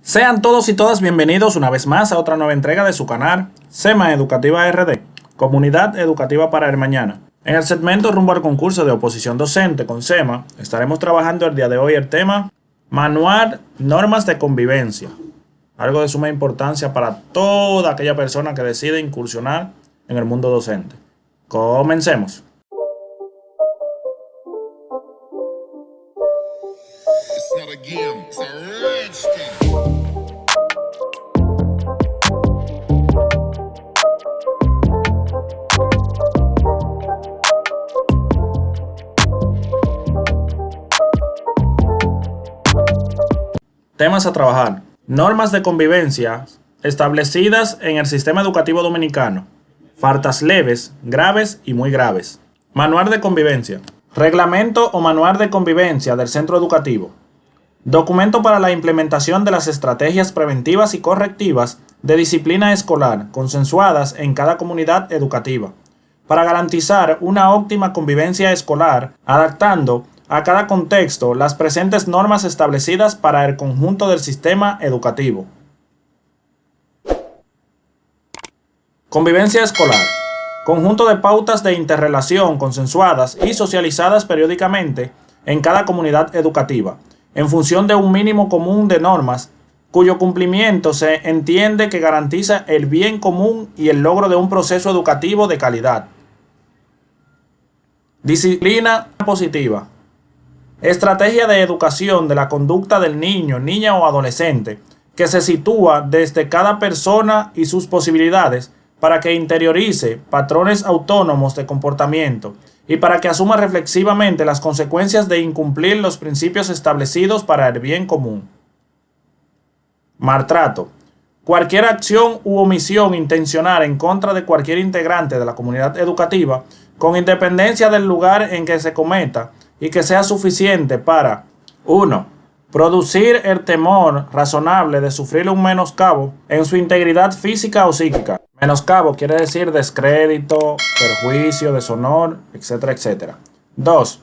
Sean todos y todas bienvenidos una vez más a otra nueva entrega de su canal SEMA Educativa RD, Comunidad Educativa para el Mañana. En el segmento rumbo al concurso de oposición docente con SEMA, estaremos trabajando el día de hoy el tema Manual Normas de Convivencia, algo de suma importancia para toda aquella persona que decide incursionar en el mundo docente. Comencemos. It's not a game, it's a rich thing. Temas a trabajar. Normas de convivencia establecidas en el sistema educativo dominicano. Faltas leves, graves y muy graves. Manual de convivencia. Reglamento o manual de convivencia del centro educativo. Documento para la implementación de las estrategias preventivas y correctivas de disciplina escolar consensuadas en cada comunidad educativa, para garantizar una óptima convivencia escolar, adaptando a cada contexto las presentes normas establecidas para el conjunto del sistema educativo. Convivencia escolar. Conjunto de pautas de interrelación consensuadas y socializadas periódicamente en cada comunidad educativa, en función de un mínimo común de normas, cuyo cumplimiento se entiende que garantiza el bien común y el logro de un proceso educativo de calidad. Disciplina positiva. Estrategia de educación de la conducta del niño, niña o adolescente, que se sitúa desde cada persona y sus posibilidades para que interiorice patrones autónomos de comportamiento y para que asuma reflexivamente las consecuencias de incumplir los principios establecidos para el bien común. Maltrato. Cualquier acción u omisión intencional en contra de cualquier integrante de la comunidad educativa, con independencia del lugar en que se cometa, y que sea suficiente para 1. Producir el temor razonable de sufrir un menoscabo en su integridad física o psíquica. Menoscabo quiere decir descrédito, perjuicio, deshonor, etcétera, etcétera. 2.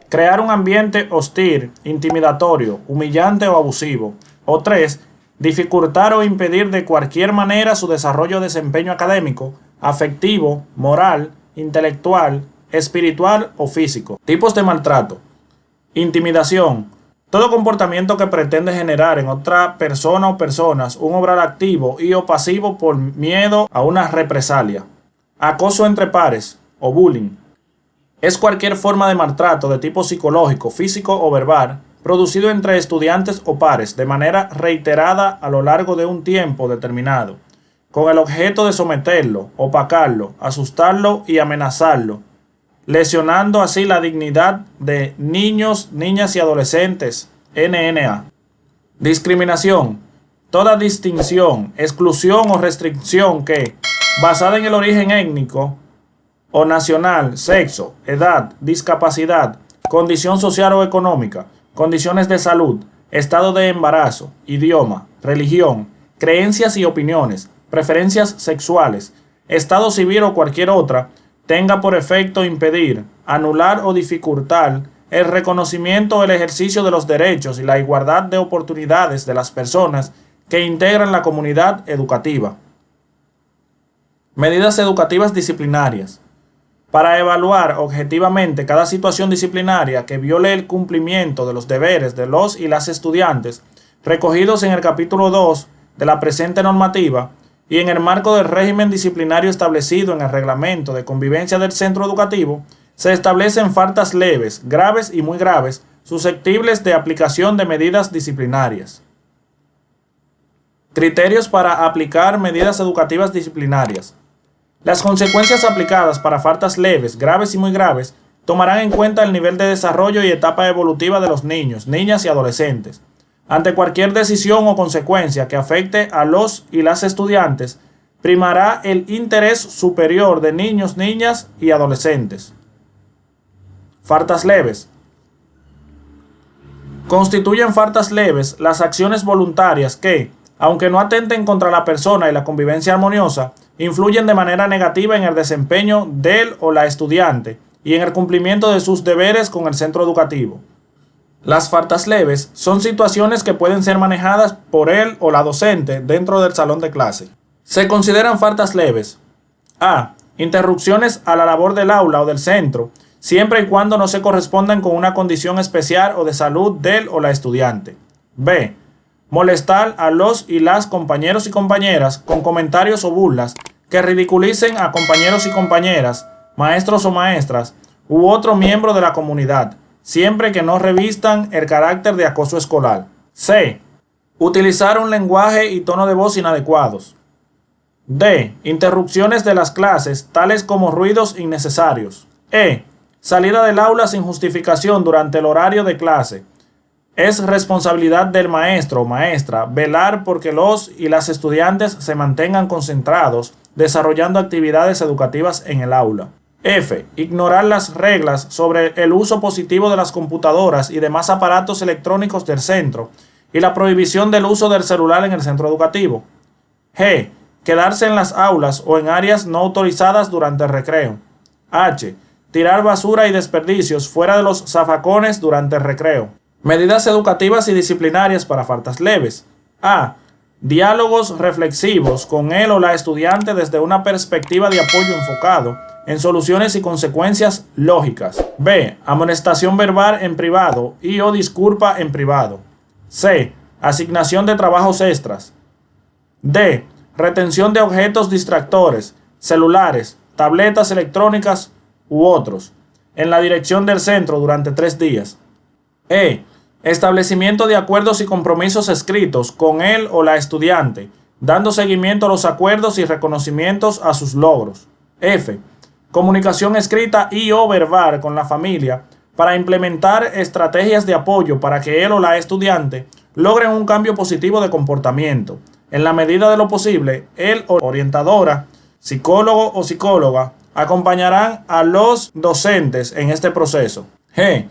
Crear un ambiente hostil, intimidatorio, humillante o abusivo. O 3. Dificultar o impedir de cualquier manera su desarrollo o desempeño académico, afectivo, moral, intelectual, espiritual o físico. Tipos de maltrato. Intimidación. Todo comportamiento que pretende generar en otra persona o personas un obrar activo y o pasivo por miedo a una represalia. Acoso entre pares o bullying. Es cualquier forma de maltrato de tipo psicológico, físico o verbal producido entre estudiantes o pares de manera reiterada a lo largo de un tiempo determinado, con el objeto de someterlo, opacarlo, asustarlo y amenazarlo, lesionando así la dignidad de niños, niñas y adolescentes. NNA. Discriminación. Toda distinción, exclusión o restricción que, basada en el origen étnico o nacional, sexo, edad, discapacidad, condición social o económica, condiciones de salud, estado de embarazo, idioma, religión, creencias y opiniones, preferencias sexuales, estado civil o cualquier otra, tenga por efecto impedir, anular o dificultar el reconocimiento o el ejercicio de los derechos y la igualdad de oportunidades de las personas que integran la comunidad educativa. Medidas educativas disciplinarias. Para evaluar objetivamente cada situación disciplinaria que viole el cumplimiento de los deberes de los y las estudiantes recogidos en el capítulo 2 de la presente normativa, y en el marco del régimen disciplinario establecido en el reglamento de convivencia del centro educativo, se establecen faltas leves, graves y muy graves, susceptibles de aplicación de medidas disciplinarias. Criterios para aplicar medidas educativas disciplinarias. Las consecuencias aplicadas para faltas leves, graves y muy graves tomarán en cuenta el nivel de desarrollo y etapa evolutiva de los niños, niñas y adolescentes. Ante cualquier decisión o consecuencia que afecte a los y las estudiantes, primará el interés superior de niños, niñas y adolescentes. Faltas leves. Constituyen faltas leves las acciones voluntarias que, aunque no atenten contra la persona y la convivencia armoniosa, influyen de manera negativa en el desempeño del o la estudiante y en el cumplimiento de sus deberes con el centro educativo. Las faltas leves son situaciones que pueden ser manejadas por él o la docente dentro del salón de clase. Se consideran faltas leves: A. Interrupciones a la labor del aula o del centro, siempre y cuando no se correspondan con una condición especial o de salud del o la estudiante. B. Molestar a los y las compañeros y compañeras con comentarios o burlas que ridiculicen a compañeros y compañeras, maestros o maestras, u otro miembro de la comunidad, siempre que no revistan el carácter de acoso escolar. C. Utilizar un lenguaje y tono de voz inadecuados. D. Interrupciones de las clases, tales como ruidos innecesarios. E. Salida del aula sin justificación durante el horario de clase. Es responsabilidad del maestro o maestra velar porque los y las estudiantes se mantengan concentrados desarrollando actividades educativas en el aula. F. Ignorar las reglas sobre el uso positivo de las computadoras y demás aparatos electrónicos del centro y la prohibición del uso del celular en el centro educativo. G. Quedarse en las aulas o en áreas no autorizadas durante el recreo. H. Tirar basura y desperdicios fuera de los zafacones durante el recreo. Medidas educativas y disciplinarias para faltas leves. A. Diálogos reflexivos con él o la estudiante desde una perspectiva de apoyo enfocado en soluciones y consecuencias lógicas. B. Amonestación verbal en privado y o disculpa en privado. C. Asignación de trabajos extras. D. Retención de objetos distractores, celulares, tabletas electrónicas u otros, en la dirección del centro durante 3 días. E. Establecimiento de acuerdos y compromisos escritos con él o la estudiante, dando seguimiento a los acuerdos y reconocimientos a sus logros. F. Comunicación escrita y o verbal con la familia para implementar estrategias de apoyo para que él o la estudiante logren un cambio positivo de comportamiento. En la medida de lo posible, él o orientadora, psicólogo o psicóloga acompañarán a los docentes en este proceso. G.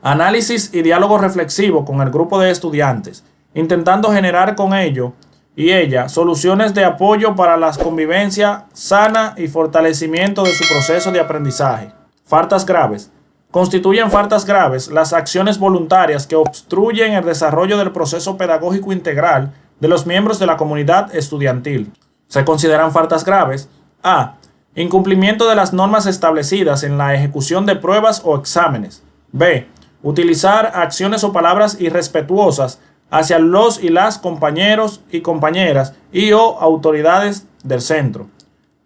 Análisis y diálogo reflexivo con el grupo de estudiantes, intentando generar con ello y ella soluciones de apoyo para la convivencia sana y fortalecimiento de su proceso de aprendizaje. Faltas graves. Constituyen faltas graves las acciones voluntarias que obstruyen el desarrollo del proceso pedagógico integral de los miembros de la comunidad estudiantil. Se consideran faltas graves: A. Incumplimiento de las normas establecidas en la ejecución de pruebas o exámenes. B. Utilizar acciones o palabras irrespetuosas hacia los y las compañeros y compañeras y o autoridades del centro.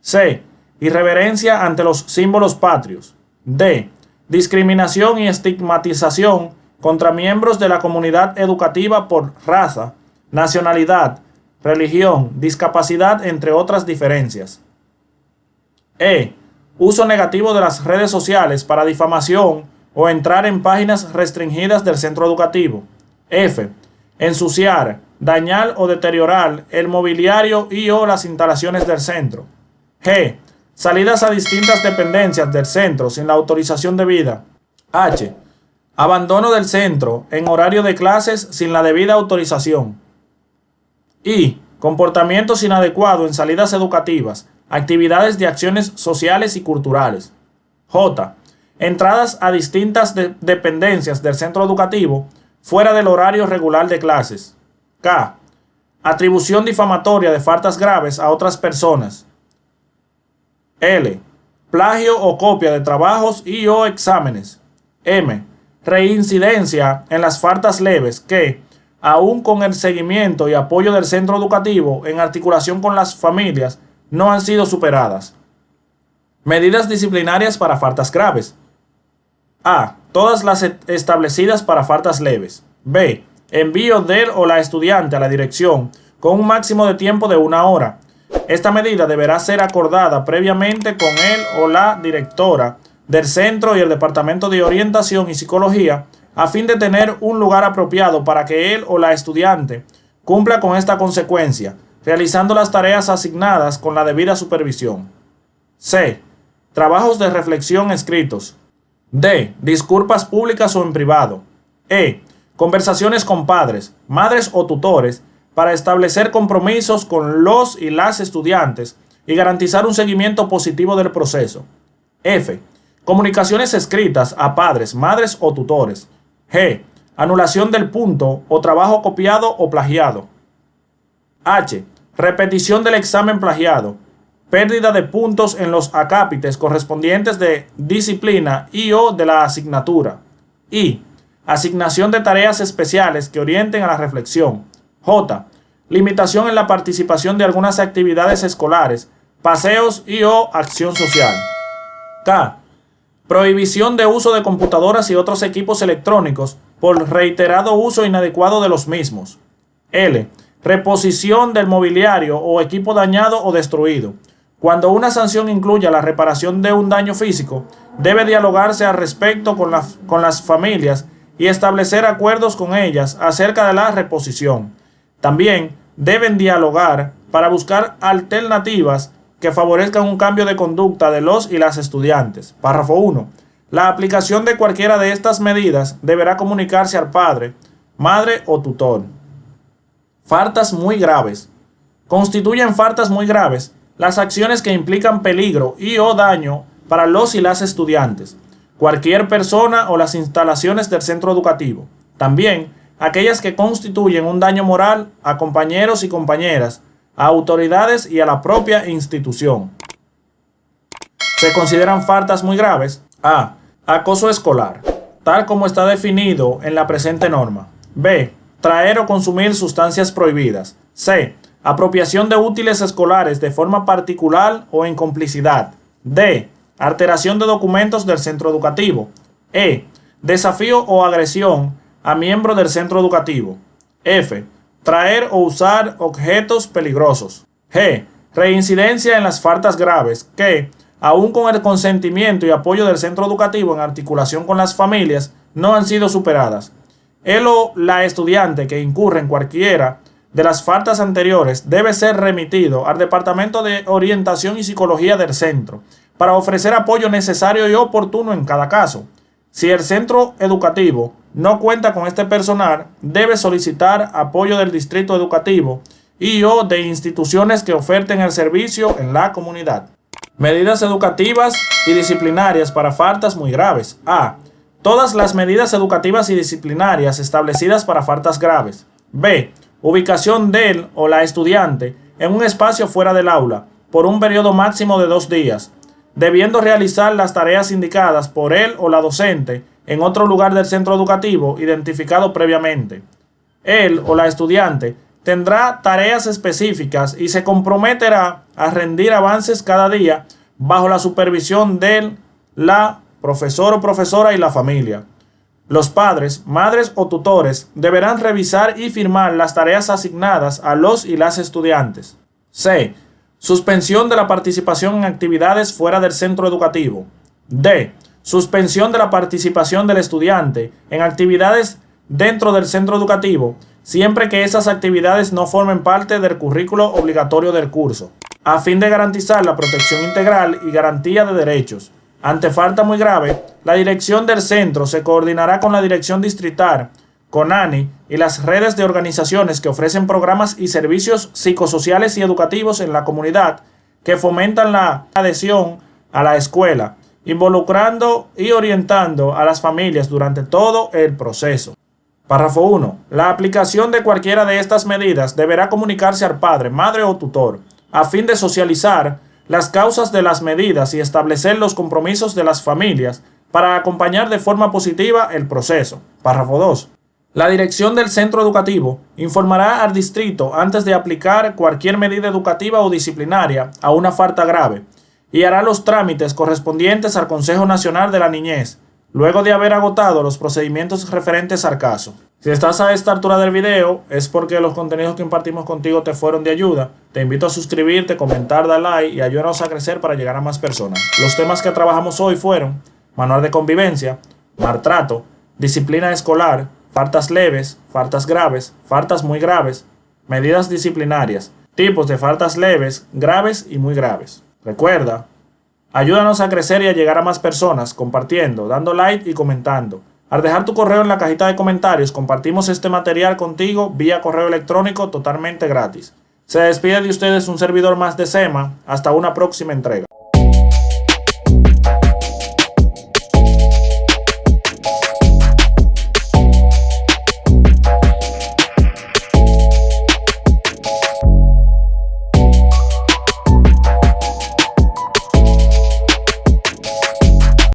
C. Irreverencia ante los símbolos patrios. D. Discriminación y estigmatización contra miembros de la comunidad educativa por raza, nacionalidad, religión, discapacidad, entre otras diferencias. E. Uso negativo de las redes sociales para difamación o entrar en páginas restringidas del centro educativo. F. Ensuciar, dañar o deteriorar el mobiliario y o las instalaciones del centro. G. Salidas a distintas dependencias del centro sin la autorización debida. H. Abandono del centro en horario de clases sin la debida autorización. I. Comportamientos inadecuados en salidas educativas, actividades de acciones sociales y culturales. J. Entradas a distintas dependencias del centro educativo fuera del horario regular de clases. K. Atribución difamatoria de faltas graves a otras personas. L. Plagio o copia de trabajos y o exámenes. M. Reincidencia en las faltas leves que, aun con el seguimiento y apoyo del centro educativo en articulación con las familias, no han sido superadas. Medidas disciplinarias para faltas graves. A. Todas las establecidas para faltas leves. B. Envío del o la estudiante a la dirección con un máximo de tiempo de 1 hora. Esta medida deberá ser acordada previamente con él o la directora del centro y el Departamento de Orientación y Psicología a fin de tener un lugar apropiado para que él o la estudiante cumpla con esta consecuencia, realizando las tareas asignadas con la debida supervisión. C. Trabajos de reflexión escritos. D. Disculpas públicas o en privado. E. Conversaciones con padres, madres o tutores para establecer compromisos con los y las estudiantes y garantizar un seguimiento positivo del proceso. F. Comunicaciones escritas a padres, madres o tutores. G. Anulación del punto o trabajo copiado o plagiado. H. Repetición del examen plagiado. Pérdida de puntos en los acápites correspondientes de disciplina y o de la asignatura. I. Asignación de tareas especiales que orienten a la reflexión. J. Limitación en la participación de algunas actividades escolares, paseos y o acción social. K. Prohibición de uso de computadoras y otros equipos electrónicos por reiterado uso inadecuado de los mismos. L. Reposición del mobiliario o equipo dañado o destruido. Cuando una sanción incluya la reparación de un daño físico, debe dialogarse al respecto con las familias y establecer acuerdos con ellas acerca de la reposición. También deben dialogar para buscar alternativas que favorezcan un cambio de conducta de los y las estudiantes. Párrafo 1. La aplicación de cualquiera de estas medidas deberá comunicarse al padre, madre o tutor. Faltas muy graves. Constituyen faltas muy graves las acciones que implican peligro y o daño para los y las estudiantes, cualquier persona o las instalaciones del centro educativo. También aquellas que constituyen un daño moral a compañeros y compañeras, a autoridades y a la propia institución. Se consideran faltas muy graves. A. Acoso escolar, tal como está definido en la presente norma. B. Traer o consumir sustancias prohibidas. C. Apropiación de útiles escolares de forma particular o en complicidad. D. Alteración de documentos del centro educativo. E. Desafío o agresión a miembro del centro educativo. F. Traer o usar objetos peligrosos. G. Reincidencia en las faltas graves que, aun con el consentimiento y apoyo del centro educativo en articulación con las familias, no han sido superadas. El o la estudiante que incurre en cualquiera de las faltas anteriores debe ser remitido al Departamento de Orientación y Psicología del centro para ofrecer apoyo necesario y oportuno en cada caso. Si el centro educativo no cuenta con este personal, debe solicitar apoyo del distrito educativo y o de instituciones que oferten el servicio en la comunidad. Medidas educativas y disciplinarias para faltas muy graves. A. Todas las medidas educativas y disciplinarias establecidas para faltas graves. B. Ubicación del o la estudiante en un espacio fuera del aula por un periodo máximo de 2 días, debiendo realizar las tareas indicadas por él o la docente en otro lugar del centro educativo identificado previamente. Él o la estudiante tendrá tareas específicas y se comprometerá a rendir avances cada día bajo la supervisión de la profesor o profesora y la familia. Los padres, madres o tutores deberán revisar y firmar las tareas asignadas a los y las estudiantes. C. Suspensión de la participación en actividades fuera del centro educativo. D. Suspensión de la participación del estudiante en actividades dentro del centro educativo, siempre que esas actividades no formen parte del currículo obligatorio del curso, a fin de garantizar la protección integral y garantía de derechos. Ante falta muy grave, la dirección del centro se coordinará con la dirección distrital, CONANI y las redes de organizaciones que ofrecen programas y servicios psicosociales y educativos en la comunidad que fomentan la adhesión a la escuela, involucrando y orientando a las familias durante todo el proceso. Párrafo 1. La aplicación de cualquiera de estas medidas deberá comunicarse al padre, madre o tutor, a fin de socializar las causas de las medidas y establecer los compromisos de las familias para acompañar de forma positiva el proceso. Párrafo 2. La dirección del centro educativo informará al distrito antes de aplicar cualquier medida educativa o disciplinaria a una falta grave y hará los trámites correspondientes al Consejo Nacional de la Niñez, luego de haber agotado los procedimientos referentes al caso. Si estás a esta altura del video, es porque los contenidos que impartimos contigo te fueron de ayuda. Te invito a suscribirte, comentar, dar like y ayúdanos a crecer para llegar a más personas. Los temas que trabajamos hoy fueron manual de convivencia, maltrato, disciplina escolar, faltas leves, faltas graves, faltas muy graves, medidas disciplinarias, tipos de faltas leves, graves y muy graves. Recuerda, ayúdanos a crecer y a llegar a más personas compartiendo, dando like y comentando. Al dejar tu correo en la cajita de comentarios, compartimos este material contigo vía correo electrónico totalmente gratis. Se despide de ustedes un servidor más de SEMA. Hasta una próxima entrega.